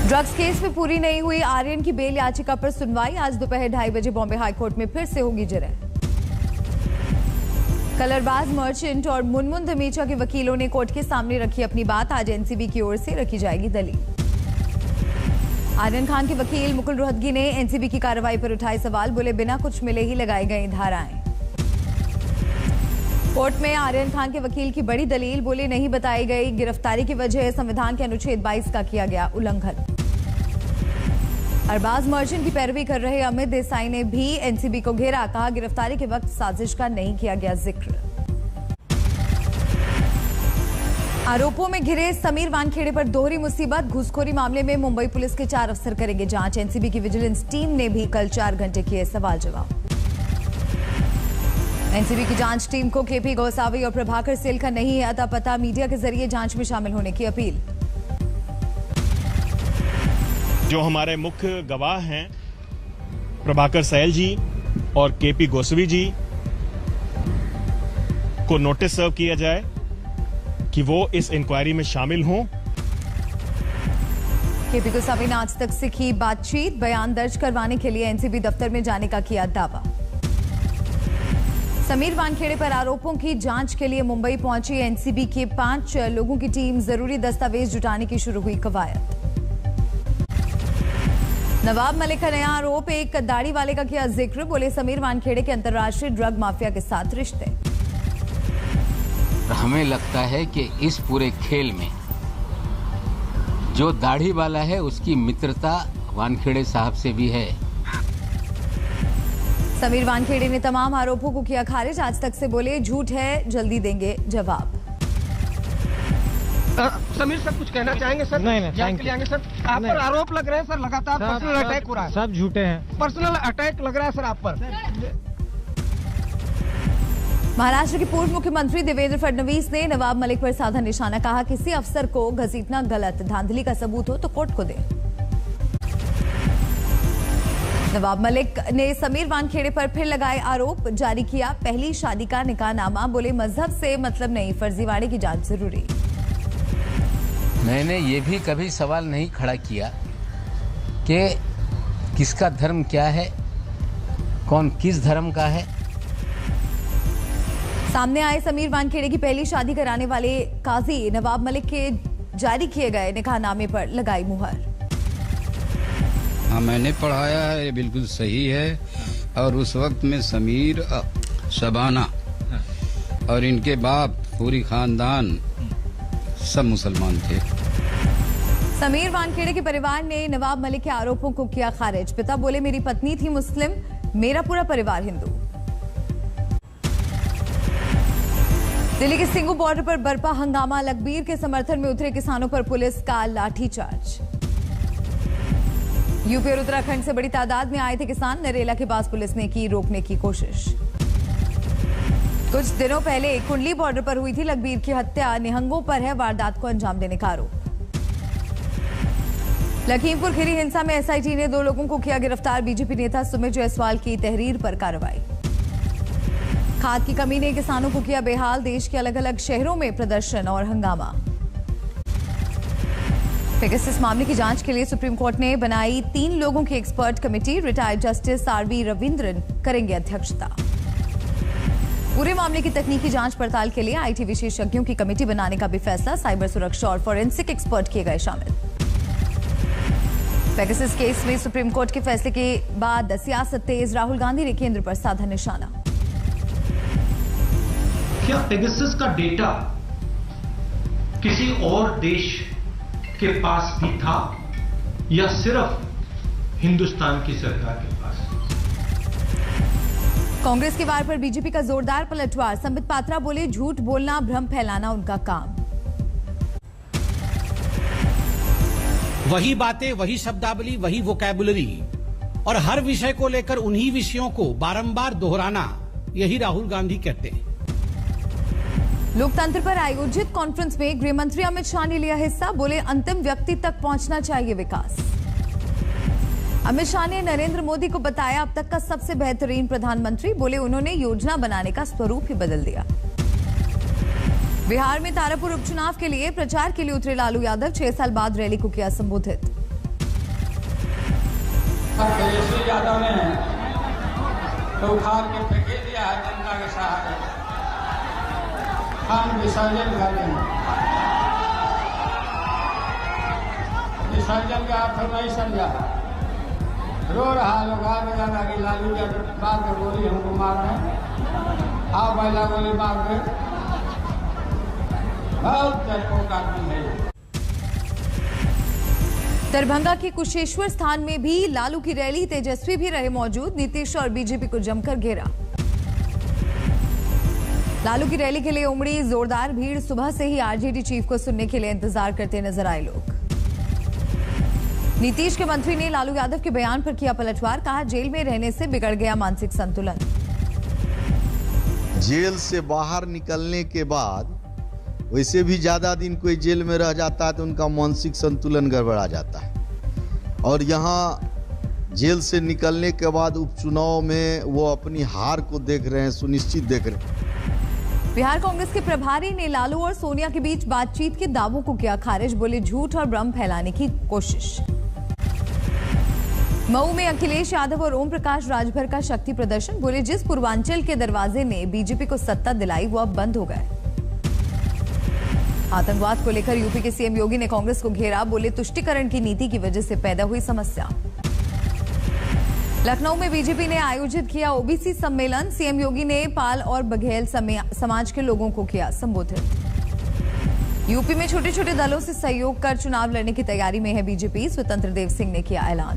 Drugs case में पूरी नहीं हुई आर्यन की बेल याचिका पर सुनवाई। आज दोपहर 2:30 बजे बॉम्बे हाईकोर्ट में फिर से होगी जिरह। कलरबाज मर्चेंट और मुनमुन धमीजा के वकीलों ने कोर्ट के सामने रखी अपनी बात। आज एनसीबी की ओर से रखी जाएगी दलील। आर्यन खान के वकील मुकुल रोहतगी ने एनसीबी की कार्रवाई पर उठाए सवाल। बोले बिना कुछ मिले ही लगाई गई धाराएं। कोर्ट में आर्यन खान के वकील की बड़ी दलील। बोले नहीं बताई गई गिरफ्तारी की वजह संविधान के अनुच्छेद 22 का किया गया उल्लंघन। अरबाज मर्चेंट की पैरवी कर रहे अमित देसाई ने भी एनसीबी को घेरा। कहा गिरफ्तारी के वक्त साजिश का नहीं किया गया जिक्र। आरोपों में घिरे समीर वानखेड़े पर दोहरी मुसीबत। घूसखोरी मामले में मुंबई पुलिस के 4 अफसर करेंगे जांच। एनसीबी की विजिलेंस टीम ने भी कल 4 घंटे किए सवाल जवाब। एनसीबी की जांच टीम को केपी गोसावी और प्रभाकर सेल का नहीं है अता पता। मीडिया के जरिए जांच में शामिल होने की अपील। जो हमारे मुख्य गवाह हैं प्रभाकर सैल जी और केपी गोसावी जी को नोटिस सर्व किया जाए कि वो इस इंक्वायरी में शामिल हों। केपी गोसावी ने आज तक से की बातचीत। बयान दर्ज करवाने के लिए एनसीबी दफ्तर में जाने का किया दावा। समीर वानखेड़े पर आरोपों की जांच के लिए मुंबई पहुंची एनसीबी के 5 लोगों की टीम। जरूरी दस्तावेज जुटाने की शुरू हुई कवायद। नवाब मलिक का नया आरोप। एक दाढ़ी वाले का किया जिक्र। बोले समीर वानखेड़े के अंतर्राष्ट्रीय ड्रग माफिया के साथ रिश्ते। हमें लगता है कि इस पूरे खेल में जो दाढ़ी वाला है उसकी मित्रता वानखेड़े साहब से भी है। समीर वानखेड़े ने तमाम आरोपों को किया खारिज। आज तक से बोले झूठ है, जल्दी देंगे जवाब। समीर सर कुछ कहना चाहेंगे सर? नहीं थैंक यू सर। आप पर आरोप लग रहे हैं सर, लगातार पर्सनल अटैक हो रहा है। सब झूठे हैं। पर्सनल अटैक लग रहा है सर आप पर। महाराष्ट्र के पूर्व मुख्यमंत्री देवेंद्र फडणवीस ने नवाब मलिक पर साधा निशाना। कहा किसी अफसर को घसीटना गलत, धांधली का सबूत हो तो कोर्ट को दे। नवाब मलिक ने समीर वानखेड़े पर फिर लगाए आरोप। जारी किया पहली शादी का निकाहनामा। बोले मजहब से मतलब नहीं, फर्जीवाड़े की जांच जरूरी। मैंने ये भी कभी सवाल नहीं खड़ा किया कि किसका धर्म क्या है, कौन किस धर्म का है। सामने आए समीर वानखेड़े की पहली शादी कराने वाले काजी नवाब मलिक के जारी किए गए निकाहनामे पर लगाई मुहर। हाँ, मैंने पढ़ाया है, ये बिल्कुल सही है। और उस वक्त में समीर, शबाना और इनके बाप, पूरी खानदान सब मुसलमान थे। समीर वानखेड़े के परिवार ने नवाब मलिक के आरोपों को किया खारिज। पिता बोले मेरी पत्नी थी मुस्लिम, मेरा पूरा परिवार हिंदू। दिल्ली के सिंगू बॉर्डर पर बरपा हंगामा। लखबीर के समर्थन में उतरे किसानों पर पुलिस का लाठीचार्ज। यूपी और उत्तराखंड से बड़ी तादाद में आए थे किसान। नरेला के पास पुलिस ने की रोकने की कोशिश। कुछ दिनों पहले कुंडली बॉर्डर पर हुई थी लखबीर की हत्या। निहंगों पर है वारदात को अंजाम देने का आरोप। लखीमपुर खीरी हिंसा में एसआईटी ने 2 लोगों को किया गिरफ्तार। बीजेपी नेता सुमित जायसवाल की तहरीर पर कार्रवाई। खाद की कमी ने किसानों को किया बेहाल। देश के अलग अलग शहरों में प्रदर्शन और हंगामा। पेगासस मामले की जांच के लिए सुप्रीम कोर्ट ने बनाई 3 लोगों की expert committee. Retired justice RV Ravindran करेंगे अध्यक्षता। पूरे मामले की तकनीकी जांच पड़ताल के लिए आईटी विशेषज्ञों की कमेटी बनाने का भी फैसला। साइबर सुरक्षा और फॉरेंसिक एक्सपर्ट किए गए शामिल। पेगासस केस में सुप्रीम कोर्ट के फैसले के बाद सियासत तेज। राहुल गांधी ने केंद्र पर साधा निशाना। क्या पेगासस का डेटा किसी और देश के पास भी था या सिर्फ हिंदुस्तान की सरकार के पास? कांग्रेस के वार पर बीजेपी का जोरदार पलटवार। संबित पात्रा बोले झूठ बोलना, भ्रम फैलाना उनका काम। वही बातें, वही शब्दावली, वही वोकैबुलरी और हर विषय को लेकर उन्हीं विषयों को बारंबार दोहराना, यही राहुल गांधी कहते हैं। लोकतंत्र पर आयोजित कॉन्फ्रेंस में गृह मंत्री अमित शाह ने लिया हिस्सा। बोले अंतिम व्यक्ति तक पहुंचना चाहिए विकास। अमित शाह ने नरेंद्र मोदी को बताया अब तक का सबसे बेहतरीन प्रधानमंत्री। बोले उन्होंने योजना बनाने का स्वरूप ही बदल दिया। बिहार में तारापुर उपचुनाव के लिए प्रचार के लिए उतरे लालू यादव। 6 साल बाद रैली को किया संबोधित। तेजस्वी यादव ने तो उखाड़ के फेंक दिया है जनता के सहारे। हम विसर्जन कर रहे हैं, विसर्जन का अर्थ नहीं समझा। रो रहा लोग आ बजाना कि लालू यादव मार के गोली हमको मार रहे, आओ पहला गोली मार के। बहुत डरपोक आदमी है। दरभंगा के कुशेश्वर स्थान में भी लालू की रैली, तेजस्वी भी रहे मौजूद। नीतीश और बीजेपी को जमकर घेरा। लालू की रैली के लिए उमड़ी जोरदार भीड़। सुबह से ही आरजेडी चीफ को सुनने के लिए इंतजार करते नजर आए लोग। नीतीश के मंत्री ने लालू यादव के बयान पर किया पलटवार। कहा जेल में रहने से बिगड़ गया मानसिक संतुलन। जेल से बाहर निकलने के बाद वैसे भी ज्यादा दिन कोई जेल में रह जाता है तो उनका मानसिक संतुलन गड़बड़ा जाता है, और यहाँ जेल से निकलने के बाद उपचुनाव में वो अपनी हार को देख रहे हैं, सुनिश्चित देख रहे हैं। बिहार कांग्रेस के प्रभारी ने लालू और सोनिया के बीच बातचीत के दावों को किया खारिज। बोले झूठ और भ्रम फैलाने की कोशिश। मऊ में अखिलेश यादव और ओम प्रकाश राजभर का शक्ति प्रदर्शन। बोले जिस पूर्वांचल के दरवाजे ने बीजेपी को सत्ता दिलाई वो अब बंद हो गए। आतंकवाद को लेकर यूपी के सीएम योगी ने कांग्रेस को घेरा। बोले तुष्टीकरण की नीति की वजह से पैदा हुई समस्या। लखनऊ में बीजेपी ने आयोजित किया ओबीसी सम्मेलन। सीएम योगी ने पाल और बघेल समाज के लोगों को किया संबोधित। यूपी में छोटे छोटे दलों से सहयोग कर चुनाव लड़ने की तैयारी में है बीजेपी। स्वतंत्र देव सिंह ने किया ऐलान।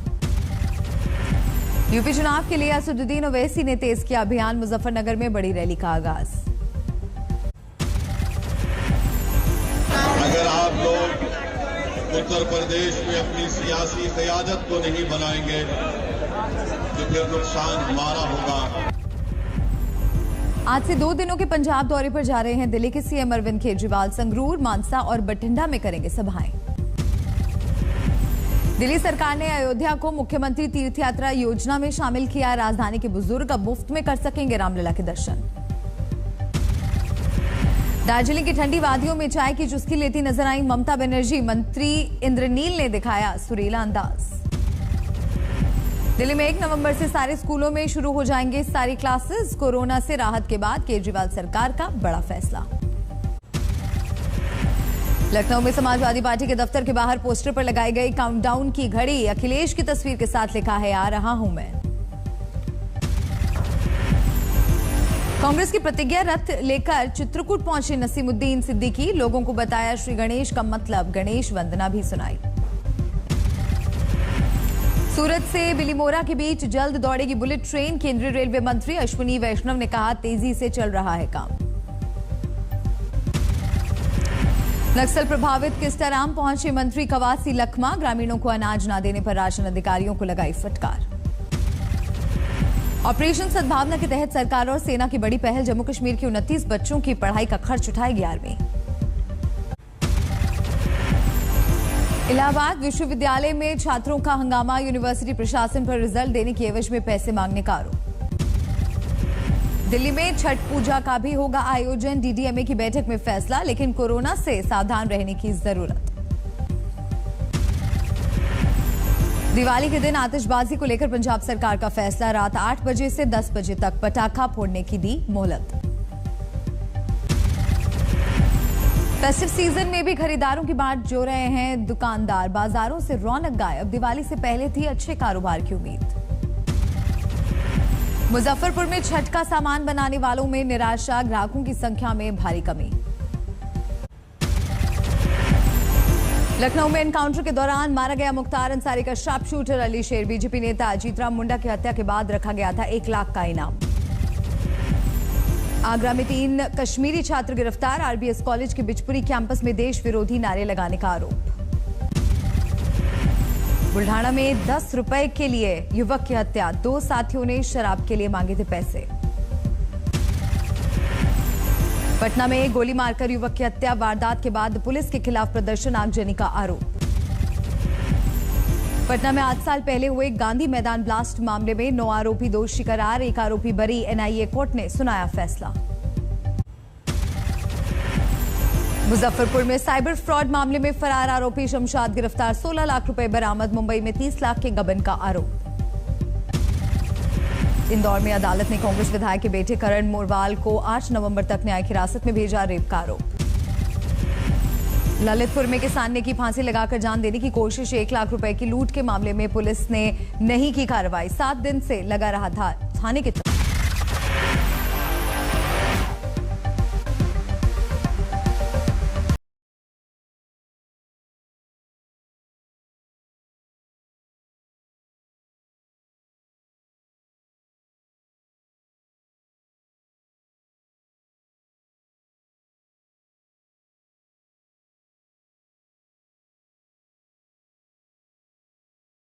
यूपी चुनाव के लिए असदुद्दीन ओवैसी ने तेज किया अभियान। मुजफ्फरनगर में बड़ी रैली का आगाज। अगर आप लोग उत्तर प्रदेश में अपनी सियासी क़यादत को नहीं बनाएंगे तो फिर नुकसान हमारा होगा। आज से 2 दिनों के पंजाब दौरे पर जा रहे हैं दिल्ली के सीएम अरविंद केजरीवाल। संगरूर, मानसा और बठिंडा में करेंगे सभाएं। दिल्ली सरकार ने अयोध्या को मुख्यमंत्री तीर्थ यात्रा योजना में शामिल किया। राजधानी के बुजुर्ग अब मुफ्त में कर सकेंगे रामलला के दर्शन। दार्जिलिंग की ठंडी वादियों में चाय की चुस्की लेती नजर आई ममता बनर्जी। मंत्री इंद्रनील ने दिखाया सुरीला अंदाज। दिल्ली में 1 नवंबर से सारे स्कूलों में शुरू हो जाएंगे सारी क्लासेस। कोरोना से राहत के बाद केजरीवाल सरकार का बड़ा फैसला। लखनऊ में समाजवादी पार्टी के दफ्तर के बाहर पोस्टर पर लगाई गई काउंटडाउन की घड़ी। अखिलेश की तस्वीर के साथ लिखा है आ रहा हूं मैं। कांग्रेस की प्रतिज्ञा रथ लेकर चित्रकूट पहुंचे नसीमुद्दीन सिद्दीकी। लोगों को बताया श्री गणेश का मतलब, गणेश वंदना भी सुनाई। सूरत से बिलीमोरा के बीच जल्द दौड़ेगी बुलेट ट्रेन। केंद्रीय रेलवे मंत्री अश्विनी वैष्णव ने कहा तेजी से चल रहा है काम। नक्सल प्रभावित किस्टाराम पहुंचे मंत्री कवासी लखमा। ग्रामीणों को अनाज न देने पर राशन अधिकारियों को लगाई फटकार। ऑपरेशन सद्भावना के तहत सरकार और सेना की बड़ी पहल। जम्मू कश्मीर के 29 बच्चों की पढ़ाई का खर्च उठाएगी आर्मी। इलाहाबाद विश्वविद्यालय में छात्रों का हंगामा। यूनिवर्सिटी प्रशासन पर रिजल्ट देने की एवज में पैसे मांगने का आरोप। दिल्ली में छठ पूजा का भी होगा आयोजन। डीडीएमए की बैठक में फैसला, लेकिन कोरोना से सावधान रहने की जरूरत। दिवाली के दिन आतिशबाजी को लेकर पंजाब सरकार का फैसला। रात 8 बजे से 10 बजे तक पटाखा फोड़ने की दी मोहलत। फेस्टिव सीजन में भी खरीदारों की बाट जो रहे हैं दुकानदार। बाजारों से रौनक गायब। दिवाली से पहले थी अच्छे कारोबार की उम्मीद। मुजफ्फरपुर में छठ का सामान बनाने वालों में निराशा। ग्राहकों की संख्या में भारी कमी। लखनऊ में एनकाउंटर के दौरान मारा गया मुख्तार अंसारी का शार्प शूटर अली शेर। बीजेपी नेता अजीत राम मुंडा की हत्या के बाद रखा गया था 1 लाख का इनाम। आगरा में 3 कश्मीरी छात्र गिरफ्तार। आरबीएस कॉलेज के बिचपुरी कैंपस में देश विरोधी नारे लगाने का आरोप। बुल्ढाना में 10 रुपए के लिए युवक की हत्या। 2 साथियों ने शराब के लिए मांगे थे पैसे। पटना में गोली मारकर युवक की हत्या। वारदात के बाद पुलिस के खिलाफ प्रदर्शन, आगजनी का आरोप। पटना में 8 साल पहले हुए गांधी मैदान ब्लास्ट मामले में 9 आरोपी दोषी करार। 1 आरोपी बरी। एनआईए कोर्ट ने सुनाया फैसला। मुजफ्फरपुर में साइबर फ्रॉड मामले में फरार आरोपी शमशाद गिरफ्तार। 16 लाख रुपए बरामद। मुंबई में 30 लाख के गबन का आरोप। इंदौर में अदालत ने कांग्रेस विधायक के बेटे करण मोरवाल को 8 नवंबर तक न्यायिक हिरासत में भेजा, रेप का आरोप। ललितपुर में किसान ने की फांसी लगाकर जान देने की कोशिश, 1 लाख रुपए की लूट के मामले में पुलिस ने नहीं की कार्रवाई, 7 दिन से लगा रहा था थाने के